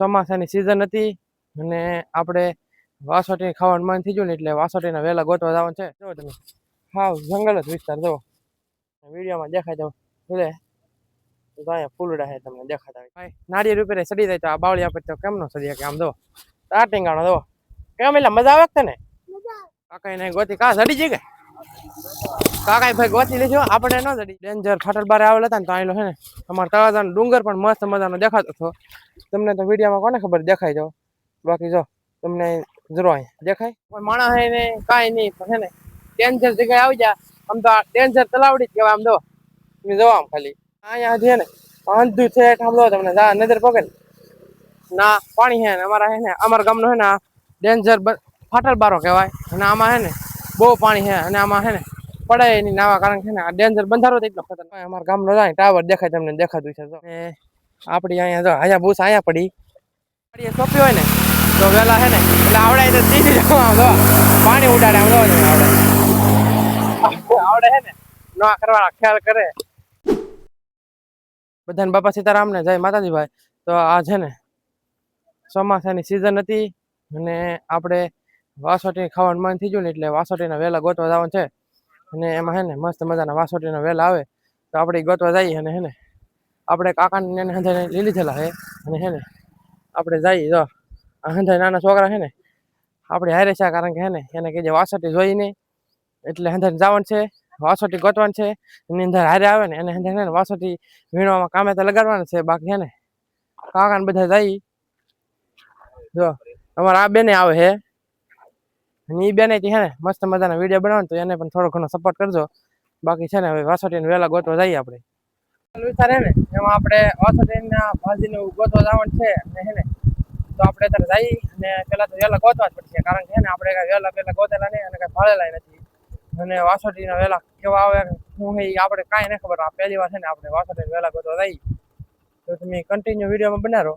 ચોમાસાની સિઝન હતી અને આપણે વાસોટી ખાવાનું મન થઈ ગયું ને એટલે વાસોટીના વેલા ગોતવા જવાનું છે. જો તમે હાવ જંગલ જ વિસ્તાર જો વિડીયોમાં દેખાય તો એટલે અહીંયા ફૂલડા છે તમને દેખાતા હોય ભાઈ નાળિયેર ઉપર સડી જાય તો આ બાવળિયા પર તો કેમ નો સડી કે આમ જો આ ટીંગાણો જો કેમ એટલે મજા આવે તને કાકા ને ગોતી કા સડી જઈ કે કાકા ભાઈ ગોતી લેજો આપણે ન સડી ડેન્જર ફાટલ બારે આવેલા હતા ને તો આયલો છે ને અમારા તળાજાનો ડુંગર પણ મસ્ત મજાનો દેખાતો હતો. તમને તો વિડીયોમાં કોને ખબર દેખાય જો બાકી જો તમને જરૂર અહીંયા દેખાય કોઈ માણસ હે ને કાંઈ નહીં પણ છે ને ડેન્જર જગ્યાએ આવી જા આમ તો ડેન્જર તલાવડી જ કહેવાય આમ જો તમે જો આમ ખાલી અહીંયા છે ને અંધું છે આમ જો તમને નજર પકડ ના પાણી છે ને અમારા હે ને અમારા ગામનો હે ને ડેન્જર ફાટલ બારો કહેવાય અને આમાં હે ને બહુ પાણી છે અને આમાં હે ને પડે એની નાવા કારણ છે ને આ ડેન્જર બંધારો એટલો ખતરનાક અમારા ગામનો જાય ટાવર દેખાય તમને દેખાતું છે આપડી અહીંયા જો અહીંયા બૂસ અહીંયા પડી સોંપી હોય ને તો વેલા હે ને એટલે આવડે તો દીધી જવા જો પાણી ઉડાડે આમ જો આવડે હે ને નવા કરવાના ખ્યાલ કરે બધાને બાપા સીતારામ ને જય માતાજી ભાઈ. તો આ છે ને ચોમાસાની સિઝન હતી અને આપણે વાસોટી ખાવાનું મન થઈ ગયું ને એટલે વાસોટીના વેલા ગોતવા જવાનું છે અને એમાં હે ને મસ્ત મજાના વાસોટીના વેલા આવે તો આપણે ગોતવા જઈએ અને હે ને આપણે કાકાને એને હંધાઈને લીલી થયેલા હે અને હે ને આપણે જઈએ જો આ હંધાઈ નાના છોકરા હે ને આપણે હારે છે કારણ કે હે ને એને કહીએ વાસોટી જોઈ નહીં એટલે હંધાઈને જવાનું છે વાસોટી ગોતવાનું છે એની અંદર હારે આવે ને એને હંધાઈને ને વાસોટી વીણવામાં કામે તો લગાડવાનું છે બાકી હે ને કાકાને બધા જઈ જો અમારા આ બેને આવે હે અને એ બેને હે ને મસ્ત મજાના વિડીયો બનાવવાનું તો એને પણ થોડો ઘણો સપોર્ટ કરજો બાકી છે ને હવે વાસોટીને વેલા ગોતવા જઈએ આપણે વિચાર હે ને એમાં આપણે વાસોટીના ભાજીને ગોતવા જવાનું છે અને હે ને તો આપણે અત્યારે જઈ અને પેલા તો વેલા ગોતવા જ પડશે કારણ કે હે ને આપણે કઈ વેલા પેલા ગોતેલા નહીં અને કઈ ભાળેલા નથી અને વાસોટીના વેલા કેવા આવે શું હે આપણે કાંઈ નહીં ખબર આ પહેલી વાર છે ને આપણે વાસોટીના વેલા ગોતવા જઈએ તો તમે કન્ટિન્યુ વિડીયોમાં બનાવો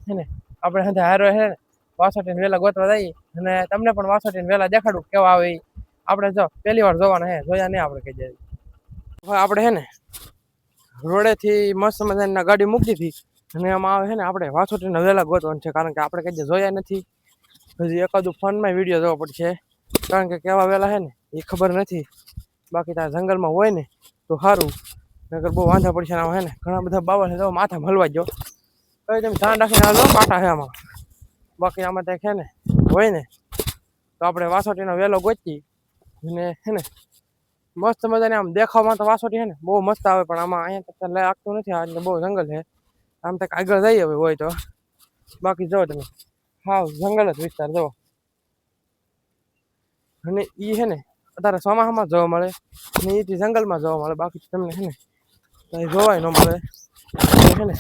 હે ને આપણે સાથે હારો હે ને વાસોટીને વેલા ગોતવા જઈએ અને તમને પણ વાસોટીને વેલા દેખાડું કેવા આવે એ આપણે જો પહેલી વાર જોવાના હે જોયા નહીં આપણે કહી જાય આપણે હે ને રોડેથી મસ્ત મજાની ગાડી મૂકી દીધી અને એમાં આવે છે ને આપણે વાસોટીના વેલા ગોતવાનું છે કારણ કે આપણે કઈ જોયા નથી હજી એકાદું ફોનમાં વિડીયો જોવો પડશે કારણ કે કેવા વેલા છે ને એ ખબર નથી બાકી ત્યાં જંગલમાં હોય ને તો સારું નકર બહુ વાંધા પડશે ને હે ને ઘણા બધા બાવા છે તો માથા હલવા જો કઈ તમે ધ્યાન રાખીને હાલો કાંટા છે આમાં બાકી આમાં ત્યાં છે ને હોય ને તો આપણે વાસોટીનો વેલો ગોતી અને હે ને મસ્ત મજાને આમ દેખાવમાં તો વાસોટી છે ને બહુ મસ્ત આવે પણ આમાં અહીંયા લાગતું નથી આ બહુ જંગલ છે આમ તક આગળ જઈએ હવે હોય તો બાકી જો તમે હાવ જંગલ જ વિસ્તાર જો અને એ છે ને અત્યારે ચોમાસામાં જોવા મળે અને એથી જંગલમાં જોવા મળે બાકી તમને છે ને કંઈ જોવાય ન મળે છે ને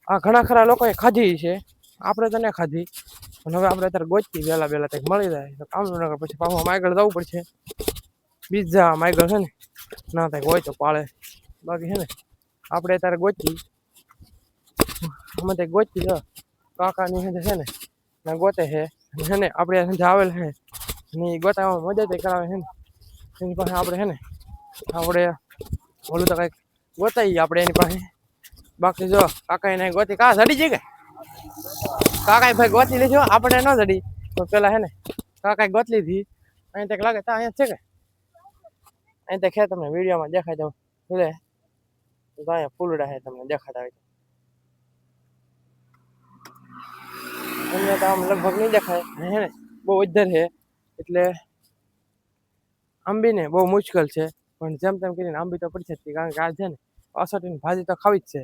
આ ઘણા ખરા લોકોએ ખાધી છે આપણે તો ને ખાધી અને હવે આપણે અત્યારે ગોચતી વહેલા વહેલા કંઈક મળી જાય તો કામનું નગર પછી પાછું આમ આગળ જવું પડશે બીજા આમ આગળ છે ને ના કંઈક હોય તો પાળે બાકી છે ને આપણે અત્યારે ગોચતી અમે તો ગોચતી જો કાકાની સાથે છે ને ના ગોતે છે ને આપણે સાથે આવેલ છે ને એ ગોતામાં મદદ કરાવે છે ને એની પાસે આપણે છે ને આપણે ઓલું તો કંઈક ગોતાઈએ આપણે એની પાસે બાકી જો કાકા એને ગોતી કા જડી જઈ કે કાકા ભાઈ ગોતી લીધો આપણે ન જડી તો પેલા છે ને કાકાએ ગોત લીધી અહીં તક લાગે તા અહીંયા છે કે અહીં તો ખે તમને વિડીયોમાં દેખાય તો એટલે તો અહીંયા ફૂલડા છે તમને દેખાતા હોય તમને તો આમ લગભગ નહીં દેખાય હે ને બહુ ઉધર છે એટલે આંબીને બહુ મુશ્કેલ છે પણ જેમ તેમ કરીને આંબી તો પડી શકતી કારણ કે આ છે ને વાસોટીની ભાજી તો ખાવી જ છે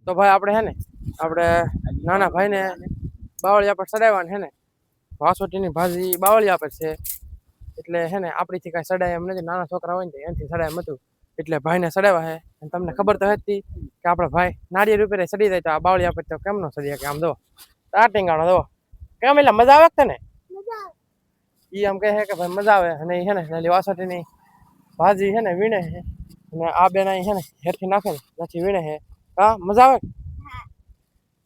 તો ભાઈ આપણે હે ને આપણે નાના ભાઈને બાવળિયા પર ચડાવવાનું હે ને વાસોટીની ભાજી બાવળિયા પર છે એટલે હે ને આપણીથી કાંઈ સડાય એમ નથી નાના છોકરા હોય ને એનાથી સડાય એમ હતું એટલે ભાઈને સડાવ્યા હે અને તમને ખબર તો હતી કે આપણે ભાઈ નાળિયેર ઉપર સડી જાય તો આ બાવળિયા પર તો કેમ ન સડીએ કે આમ જો આ ટીંગાણો જો કેમ એટલે મજા આવે તને એ આમ કહે કે ભાઈ મજા આવે અને એ છે ને નાની વાસોટીની ભાજી છે ને વીણે છે અને આ બેન અહીં છે ને હેઠી નાખે ને નથી વીણે છે હા મજા આવે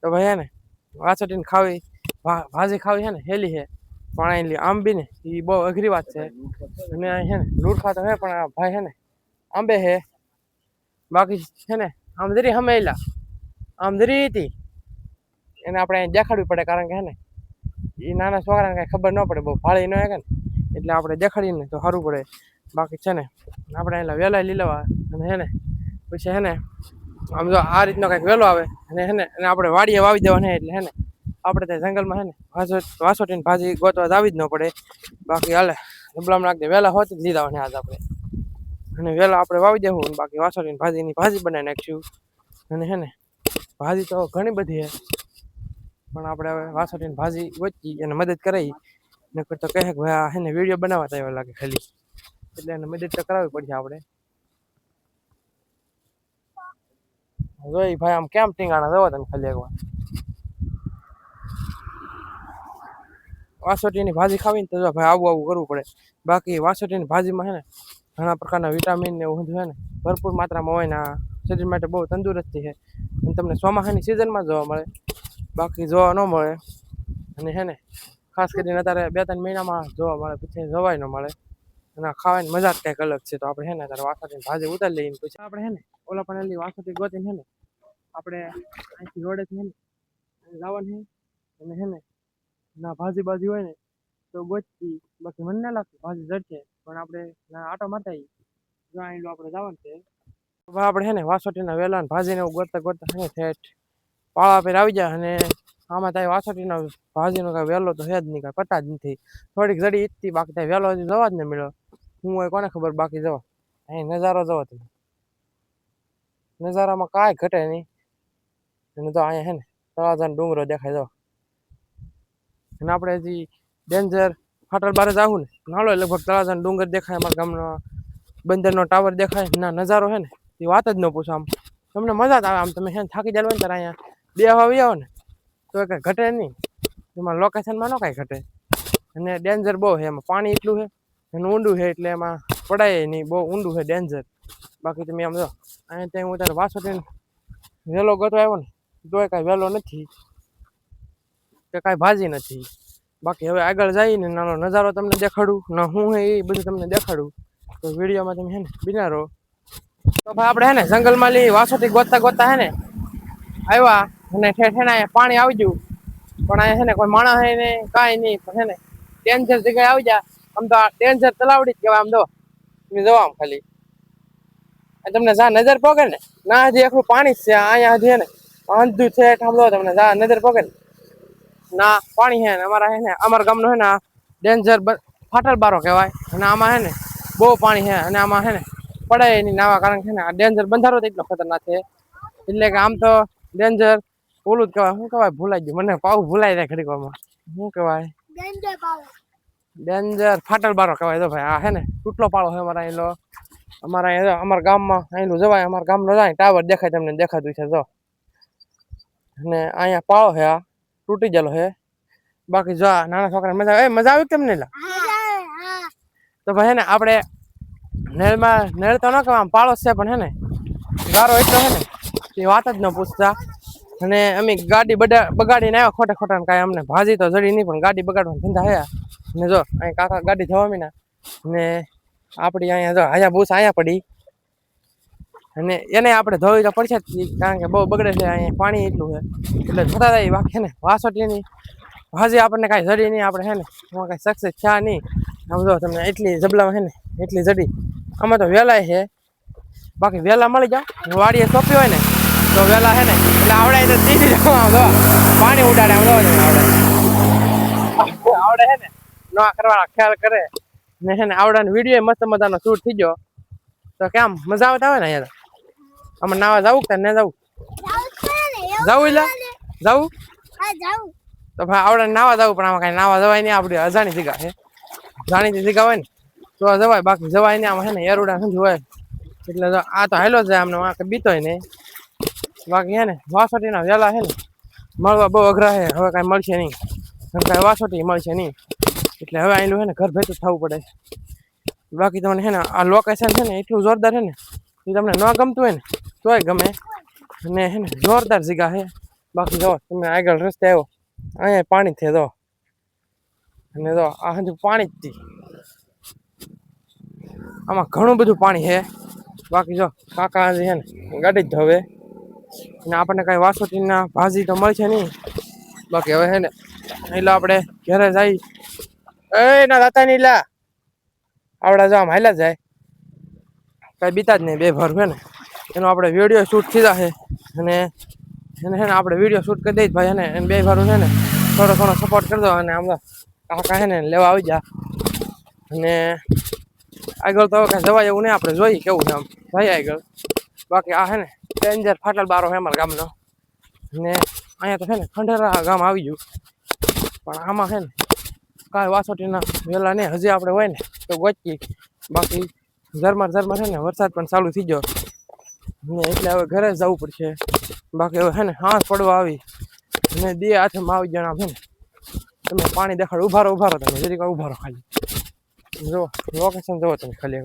તો ભાઈ હે ને વાસોટીને ખાવી ભાજી ખાવી છે ને હેલી છે, પણ અહીં આંબી ને એ બહુ અઘરી વાત છે. અને અહીં છે ને લુડખા તો હે, પણ આ ભાઈ છે ને આંબે હે. બાકી છે ને આમ જરી હમેલા આમ જરી હતી એને આપણે દેખાડવી પડે, કારણ કે હે ને એ નાના છોકરાને કઈ ખબર ન પડે, બહુ ભાળી ન હે ને, એટલે આપણે દેખાડીએ ને તો સારું પડે. બાકી છે ને આપણે એટલે વેલા લીલવા અને હે ને પછી હે ને આમ જો આ રીતનો કંઈક વેલો આવે અને હે ને અને આપણે વાડીએ વાવી દેવાને, એટલે હે ને આપણે ત્યાં જંગલમાં હે ને વાસોટીની ભાજી ગોતવા આવી જ ન પડે. બાકી હાલે ડબલામાં નાખી દે, વેલા હોતી જ લીધા ને આજ આપણે, અને વેલા આપણે વાવી દેવું. બાકી વાસોટીની ભાજીની ભાજી બનાવી નાખીશું. અને હે ને ભાજી તો ઘણી બધી હે, પણ આપણે હવે વાસોટીની ભાજી ગોતી એને મદદ કરાવી. નકર તો કહે કે ભાઈ આ હે ને વિડીયો બનાવવા તૈયાર લાગે ખાલી, એટલે એને મદદ તો કરાવવી પડશે આપણે. જોઈ ભાઈ આમ કેમ ટીંગાણા જવો તમે ખાલી એકવાર. વાસોટીની ભાજી ખાવીને તો ભાઈ આવું આવું કરવું પડે. બાકી વાસોટીની ભાજીમાં હે ને ઘણા પ્રકારના વિટામિન ને એવું બધું હે ને ભરપૂર માત્રામાં હોય ને આ શરીર માટે બહુ તંદુરસ્તી છે. અને તમને ચોમાસાની સિઝનમાં જોવા મળે, બાકી જોવા ન મળે. અને હે ને ખાસ કરીને અત્યારે 2-3 મહિનામાં જોવા મળે, પછી જોવાય ન મળે. અને ખાવાની મજા જ કંઈક અલગ છે. તો આપણે હે ને અત્યારે વાસોટીની ભાજી ઉતારી લઈએ, પછી આપણે હે ને ઓલા પણ વાસોટી ગોતીને હે ને આપણે અહીંથી રોડેથી હે ને લાવવાની છે. અને હે ને ના ભાજી બાજી હોય ને તો ગોતતી, બાકી મને ના લાગતું ભાજી જડશે, પણ આપણે આટો મારતા જો અહીં આપણે જવાનું છે. આપણે હે ને વાસોટીના વેલા ને ભાજીને એવું ગોતતા ગોતતા હે ને ઠેઠ પાળા પર આવી જાય. અને આમાં ત્યાં વાસોટીના ભાજીનો કાંઈ વેલો તો છે જ નહીં, કાંઈ પતા જ નથી. થોડીક જડી ઈચતી, બાકી ત્યાં વેલો હજી જવા જ ને મળ્યો. હું હોય કોને ખબર. બાકી જવા અહીં નજારો જવો તમે, નજારામાં કાંઈ ઘટે નહીં. અને તો અહીંયા હે ને તળાજાનો ડુંગરો દેખાય જો. અને આપણે હજી ડેન્જર ફાટલ બારે જ આવું ને નાલો લગભગ તળાજાનો ડુંગર દેખાય, અમારા ગામનો બંદરનો ટાવર દેખાય. ના નજારો છે ને એ વાત જ ન પૂછો. આમ તમને મજા જ આવે. આમ તમે હે ને થાકી જાય ને ત્યારે અહીંયા બેહવા આવી આવો ને તો કંઈ ઘટે નહીં. એમાં લોકેશનમાં ન કાંઈ ઘટે. અને ડેન્જર બહુ છે એમાં, પાણી એટલું છે અને ઊંડું છે, એટલે એમાં પડાય નહીં, બહુ ઊંડું છે ડેન્જર. બાકી તમે આમ જો અહીંયા ત્યાં હું ત્યારે વાસોટીને વેલો ગોતવા આવ્યો ને તોય કાંઈ વેલો નથી કે કાંઈ ભાજી નથી. બાકી હવે આગળ જઈને નાનો નજારો તમને દેખાડું, ના હું હે એ બધું તમને દેખાડું. તો વિડીયોમાં તમે હે ને બિના રહો. તો ભાઈ આપણે હે ને જંગલમાં લી વાસોટી ગોતતા ગોતતા હે ને આવ્યા, અને ઠેઠ અહીંયા પાણી આવી ગયું. પણ અહીંયા હે ને કોઈ માણસ હે ને કાંઈ નહીં, પણ હે ને ડેન્જર જગ્યાએ આવી જાય. આમ તો આ ડેન્જર તલાવડી જ કહેવાય. આમ જો તમે જોવા આમ ખાલી તમને જા નજર પોગે ને ના હજી એકલું પાણી જ છે અહીંયા. હજી હે ને અંધું છે આમ જો તમને જા નજર પોગે ને ના પાણી હે ને અમારા હે ને અમારા ગામનો હે ને ડેન્જર ફાટલ બારો કહેવાય. અને આમાં હે ને બહુ પાણી છે, અને આમાં હે ને પડાય નહીં નાવા, કારણ કે ને આ ડેન્જર બંધારો તો એટલો ખતરનાક છે. એટલે કે આમ તો ડેન્જર ઓલું જ કહેવાય, શું કહેવાય ભૂલાઈ ગયું મને, પાવ ભૂલાઈ જાય ઘડીક વારમાં. શું કહેવાય? ડેન્જર ફાટલ બારો કહેવાય. તો ભાઈ આ હે ને તૂટલો પાળો છે અમારા અહીંનો. અમારા અહીંયા અમારા ગામમાં અહીંનું જવાય, અમારા ગામનો જાય ટાવર દેખાય તમને દેખાતું છે જો. અને અહીંયા પાળો છે, આ તૂટી ગયેલો છે. બાકી જો નાના છોકરાને મજા આવી તમને? તો ભાઈ હે ને આપણે નેળમાં નેળ તો ન કહેવાય, આમ પાળો છે, પણ હે ને ગારો એટલો છે ને એ વાત જ ન પૂછતા. અને અમે ગાડી બગાડીને આવ્યા ખોટા ખોટા, કાંઈ અમને ભાજી તો જડી નહીં, પણ ગાડી બગાડવાના ધંધા હે. ને જો અહીં કાકા ગાડી ધોવા મીના ને આપણી અહીંયા જો અહીંયા બૂસ અહીંયા પડી, અને એને આપણે ધોવી તો પડશે જ, કારણ કે બહુ બગડે છે અહીંયા પાણી એટલું છે. એટલે થતા જાય. બાકી હે ને વાસોટીની ભાજી આપણને કાંઈ જડી નહીં, આપણે હે ને એમાં કાંઈ સક્સેસ થયા નહીં. આમ જો તમને એટલી જબલામાં હે ને એટલી જડી. આમાં તો વેલાય છે, બાકી વેલા મળી જાવ વાડીએ સોંપી હોય ને તો વેલા હે ને એટલે આવડે તો દીધી જવા જો પાણી ઉડાડે. આમ જો આવડે હે ને નવા કરવાના ખ્યાલ કરે ને હે ને આવડાનો વિડીયો મસ્ત મજાનો શૂટ થઈ ગયો. તો કેમ મજા આવતા હોય ને અહીંયા આમાં નાવા જવું કે ન જવું? જવું એટલે જવું તો ભાઈ આવડે નાવા જવું, પણ આમાં કાંઈ નાવા જવાય નહીં. આપણી અજાણી જગ્યા છે, જાણીતી જગ્યા હોય ને તો જવાય, બાકી જવાય નહીં. આમાં હે ને એરુડા સમજ હોય એટલે આ તો હાલો જાય આમને આ બીતોય નહીં. બાકી હે ને વાસોટીના વેલા હે ને મળવા બહુ અઘરા છે. હવે કાંઈ મળશે નહીં, કાંઈ વાસોટી મળશે નહીં, એટલે હવે આટલું હે ને ઘર ભેતું થવું પડે. બાકી તમને હે ને આ લોકેશન છે ને એટલું જોરદાર છે ને એ તમને ન ગમતું હોય ને તોય ગમે, અને હે ને જોરદાર જગ્યા છે. બાકી જો તમે આગળ રસ્તે આવ્યો અહીંયા પાણી છે તો અને તો આ હજુ પાણી જ આમાં ઘણું બધું પાણી છે બાકી જો કાકા છે ને ગાડી જ ધોવે અને આપણને કઈ વાસોટીના ભાજી તો મળશે નહીં બાકી હવે છે ને એટલે આપણે ઘરે જઈ એ ના દાતા નહીં લા આવડા જો આમ હાલ્યા જાય કઈ બીતા જ નહીં બે ભર છે ને એનો આપણે વિડીયો શૂટ થયા છે અને એને છે ને આપણે વિડીયો શૂટ કરી દઈ ભાઈ એને બે ભરું છે ને થોડો ઘણો સપોર્ટ કરી દો અને આમ કાકા છે ને લેવા આવી જા અને આગળ તો કઈ જવાય એવું નહીં આપણે જોઈએ કેવું છે આમ ભાઈ આગળ બાકી આ છે ને ડેન્જર ફાટલ બારો છે અમારા ગામનો ને અહીંયા તો છે ને ખંડેરા ગામ આવી ગયું પણ આમાં છે ને કાંઈ વાસોટીના વહેલા નહીં હજી આપણે હોય ને તો ગોચી બાકી ઝરમર છે ને વરસાદ પણ ચાલુ થઈ ગયો ને એટલે હવે ઘરે જ જવું પડશે બાકી હવે છે ને હાથ પડવા આવી અને બે હાથમાં આવી જણા છે ને તમે પાણી દેખાડ ઉભા રહો તમે જરીક ઉભા રહો ખાલી જો લોકેશન જોવો તમે ખાલી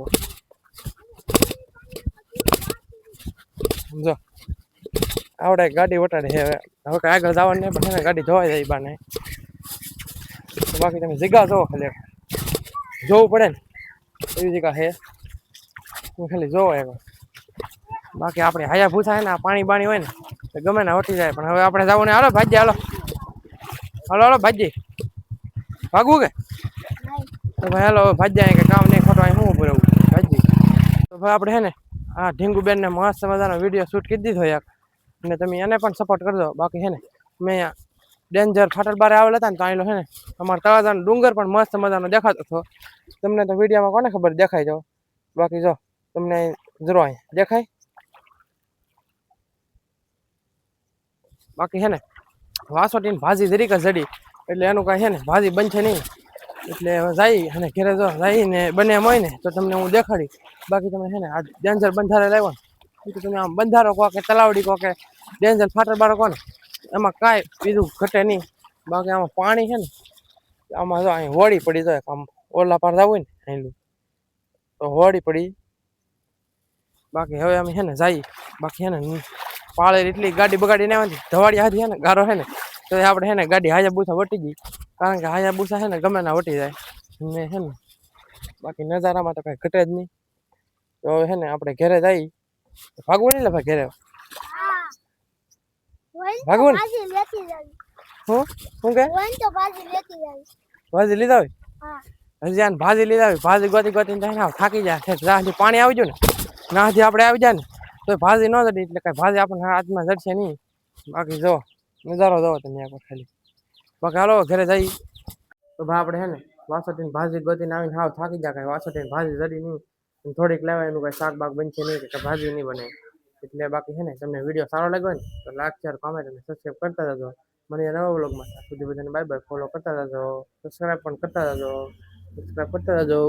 જો આવડે ગાડી વટાડે છે હવે કઈ આગળ જવાનું નહીં પણ છે ગાડી ધોવાઈ જાય બાને બાકી તમે જગ્યા જોવો ખાલી જોવું પડે ને એવી જગ્યા છે તમે ખાલી જોવો એક બાકી આપણે હાયા ભૂસા છે ને પાણી બાણી હોય ને તો ગમે ને વટી જાય પણ હવે આપણે જવું ને હાલો ભાજી હાલો ભાજી ભાગવું કે તો ભાઈ હાલો ભાજી કે કામ નહીં ખોટો શું ઉભું રહેવું ભાજી તો ભાઈ આપણે છે ને આ ઢીંગુબેનને મસ્ત મજાનો વિડીયો શૂટ કરી દીધો યાર અને તમે એને પણ સપોર્ટ કરજો બાકી છે ને મેં અહીંયા ડેન્જર ફાટલ બારે આવેલા હતા ને તો આવેલો છે ને અમારા તળાજાનો ડુંગર પણ મસ્ત મજાનો દેખાતો હતો તમને તો વિડીયોમાં કોને ખબર દેખાય જો બાકી જો તમને જરો અહીંયા દેખાય બાકી છે ને વાસોટીની ભાજી જરીક જ જડી એટલે એનું કાંઈ છે ને ભાજી બનશે નહીં એટલે હવે જઈ અને ઘરે જો જઈને બને એમ હોય ને તો તમને હું દેખાડી બાકી તમે છે ને આ ડેન્જર બંધારે લાવ્યો ને તો તમે આમ બંધારો કહો કે તલાવડી કહો કે ડેન્જર ફાટર બારો કહો ને એમાં કાંઈ બીજું ઘટે નહીં બાકી આમાં પાણી છે ને આમાં જો અહીં હોળી પડી જાય આમ ઓલા પાર જવું હોય ને અહીંલું તો હોળી પડી બાકી હવે અમે છે ને જઈએ બાકી છે ને પાળે એટલી ગાડી બગાડી ને આવતી ધવાડી હાથી છે ને ગારો છે ને તો આપણે છે ને ગાડી હાયાબુસા વટી ગઈ કારણ કે હાયાબુસા છે ને ગમે ના વટી જાય ને છે ને બાકી નજારામાં તો કઈ ઘટે જ નહીં તો હવે છે ને આપણે ઘરે જઈ ભાગવું નહીં લે ભાઈ ઘરે ભાગવું ને શું કે ભાજી લીધા હોય હજી આને ભાજી લીધા હોય ભાજી ગોતી ગોતીને જાય ને થાકી જાય પાણી આવી ગયું ને નાથી આપણે આવી જાય ને તો ભાજી ન જડી એટલે કઈ ભાજી આપણને હાથમાં જડશે નહીં બાકી જો નજારો જોવો તમે એકવાર ખાલી બાકી હાલો ઘરે જઈ તો ભાઈ આપણે છે ને વાસોટીની ભાજી ગોતીને આવીને હાવ થાકી જાય કઈ વાસોટીની ભાજી જડી નહીં થોડીક લેવાય એનું કઈ શાક બાક બનશે નહીં કે ભાજી નહીં બને એટલે બાકી છે ને તમને વિડીયો સારો લાગ્યો ને તો લાઈક શેર કોમેન્ટ અને સબસ્ક્રાઈબ કરતા જજો મને નવા વ્લોગમાં ત્યાં સુધી બધાને બાય બાય ફોલો કરતા જજો સબસ્ક્રાઈબ પણ કરતા જજો સબસ્ક્રાઈબ કરતા જજો